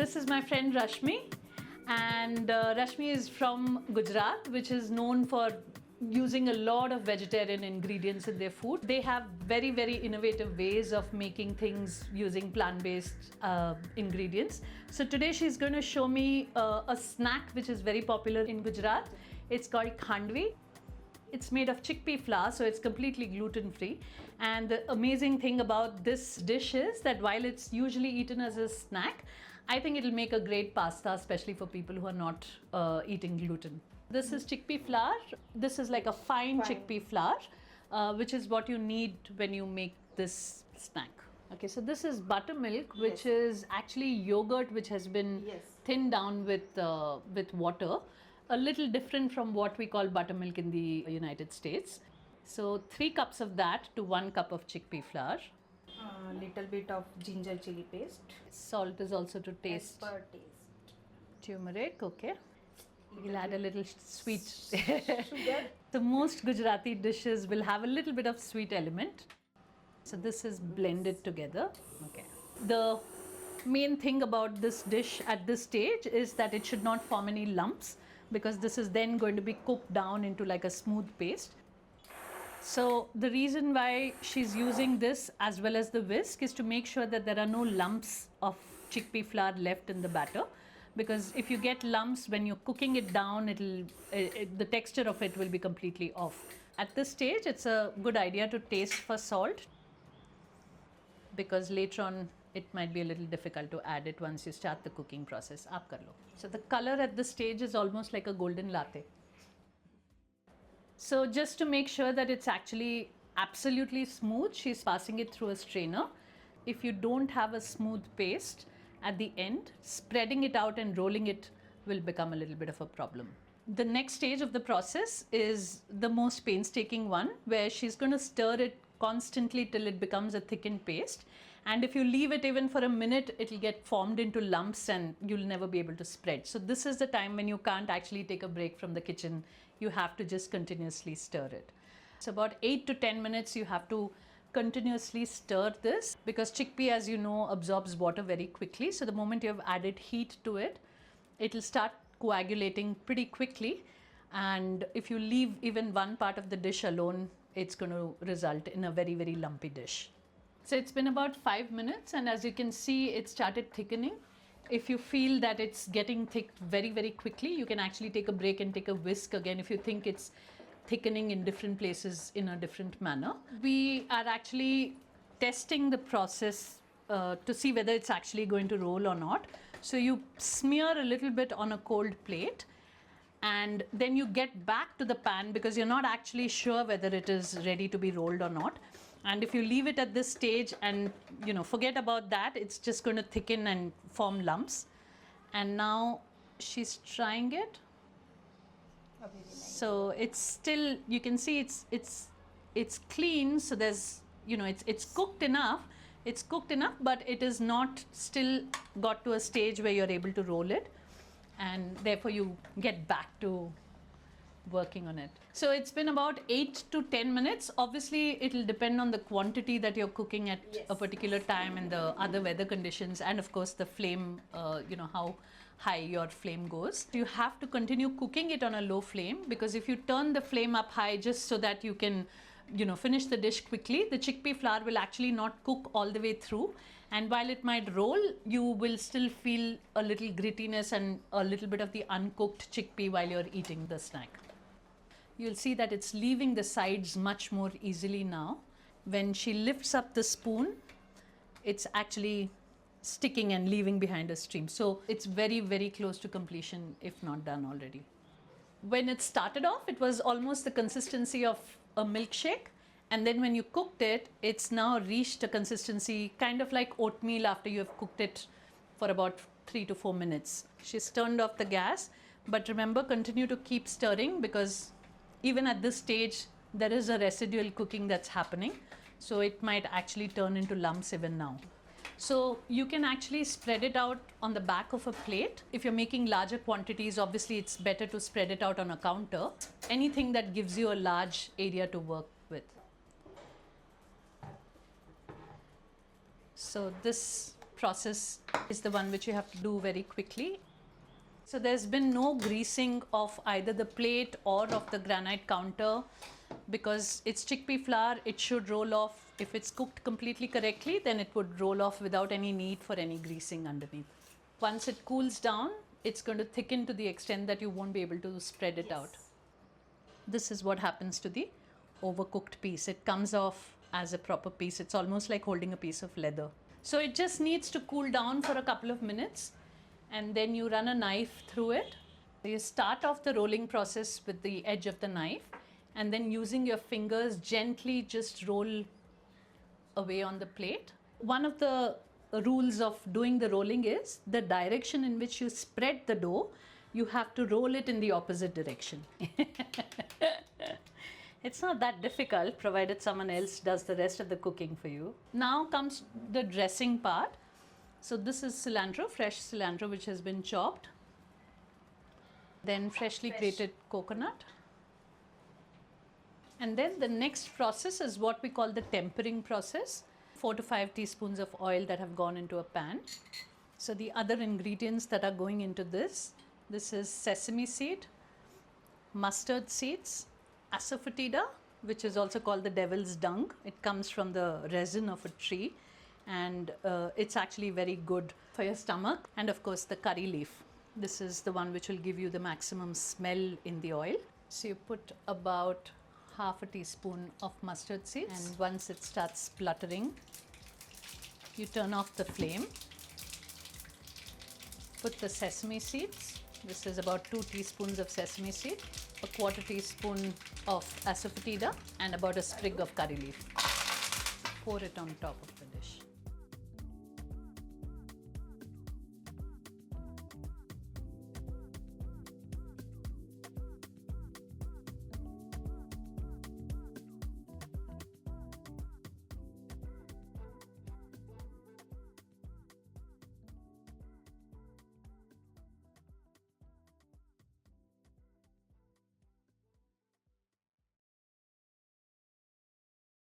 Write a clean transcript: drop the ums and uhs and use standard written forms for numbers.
This is my friend Rashmi, and Rashmi is from Gujarat, which is known for using a lot of vegetarian ingredients in their food. They have very, very innovative ways of making things using plant-based ingredients. So today she's going to show me a snack which is very popular in Gujarat. It's called Khandvi. It's made of chickpea flour, so it's completely gluten-free. And the amazing thing about this dish is that while it's usually eaten as a snack, I think it'll make a great pasta, especially for people who are not eating gluten. This is chickpea flour. This is like a fine chickpea flour, which is what you need when you make this snack. Okay, so this is buttermilk, which is actually yogurt which has been thinned down with water. A little different from what we call buttermilk in the United States. So 3 cups of that to 1 cup of chickpea flour. A little bit of ginger chili paste. Salt is also to taste. As per taste. Turmeric, okay. We'll add a little sweet. Sugar. So most Gujarati dishes will have a little bit of sweet element. So this is blended together. Okay. The main thing about this dish at this stage is that it should not form any lumps, because this is then going to be cooked down into like a smooth paste. So the reason why she's using this as well as the whisk is to make sure that there are no lumps of chickpea flour left in the batter, because if you get lumps when you're cooking it down, the texture of it will be completely off. At this stage, it's a good idea to taste for salt, because later on it might be a little difficult to add it once you start the cooking process. Aap kar lo. So the color at this stage is almost like a golden latte. So just to make sure that it's actually absolutely smooth, she's passing it through a strainer. If you don't have a smooth paste at the end, spreading it out and rolling it will become a little bit of a problem. The next stage of the process is the most painstaking one, where she's going to stir it constantly till it becomes a thickened paste. And if you leave it even for a minute, it'll get formed into lumps and you'll never be able to spread. So this is the time when you can't actually take a break from the kitchen. You have to just continuously stir it. So about 8 to 10 minutes you have to continuously stir this, because chickpea, as you know, absorbs water very quickly. So the moment you have added heat to it, it'll start coagulating pretty quickly. And if you leave even one part of the dish alone, it's going to result in a very, very lumpy dish. So it's been about 5 minutes, and as you can see, it started thickening. If you feel that it's getting thick very, very quickly, you can actually take a break and take a whisk again if you think it's thickening in different places in a different manner. We are actually testing the process to see whether it's actually going to roll or not. So you smear a little bit on a cold plate, and then you get back to the pan because you're not actually sure whether it is ready to be rolled or not. And if you leave it at this stage and forget about that, it's just going to thicken and form lumps. And now she's trying it. So it's still, you can see it's clean. So there's, it's cooked enough. It's cooked enough, but it is not still got to a stage where you're able to roll it. And therefore you get back to working on it. So it's been about 8 to 10 minutes. Obviously it'll depend on the quantity that you're cooking at a particular time and the other weather conditions, and of course the flame, how high your flame goes. You have to continue cooking it on a low flame, because if you turn the flame up high just so that you can finish the dish quickly, the chickpea flour will actually not cook all the way through. And while it might roll, you will still feel a little grittiness and a little bit of the uncooked chickpea while you're eating the snack. You'll see that it's leaving the sides much more easily now. When she lifts up the spoon, it's actually sticking and leaving behind a stream. So it's very, very close to completion, if not done already. When it started off, it was almost the consistency of a milkshake. And then when you cooked it, it's now reached a consistency kind of like oatmeal after you have cooked it for about 3 to 4 minutes. She's turned off the gas, but remember, continue to keep stirring, because even at this stage, there is a residual cooking that's happening. So it might actually turn into lumps even now. So you can actually spread it out on the back of a plate. If you're making larger quantities, obviously it's better to spread it out on a counter. Anything that gives you a large area to work with. So this process is the one which you have to do very quickly. So there's been no greasing of either the plate or of the granite counter because it's chickpea flour. It should roll off. If it's cooked completely correctly, then it would roll off without any need for any greasing underneath. Once it cools down, it's going to thicken to the extent that you won't be able to spread it out. This is what happens to the overcooked piece. It comes off as a proper piece. It's almost like holding a piece of leather. So it just needs to cool down for a couple of minutes, and then you run a knife through it. You start off the rolling process with the edge of the knife, and then using your fingers gently just roll away on the plate. One of the rules of doing the rolling is the direction in which you spread the dough, you have to roll it in the opposite direction. It's not that difficult, provided someone else does the rest of the cooking for you. Now comes the dressing part. So this is cilantro, fresh cilantro which has been chopped. Then freshly grated coconut. And then the next process is what we call the tempering process. 4 to 5 teaspoons of oil that have gone into a pan. So the other ingredients that are going into this is sesame seed, mustard seeds, asafoetida, which is also called the devil's dung. It comes from the resin of a tree, and it's actually very good for your stomach. And of course the curry leaf. This is the one which will give you the maximum smell in the oil. So you put about half a teaspoon of mustard seeds, and once it starts spluttering, you turn off the flame. Put the sesame seeds. This is about 2 teaspoons of sesame seed, a quarter teaspoon of asafoetida, and about a sprig of curry leaf. Pour it on top of the dish.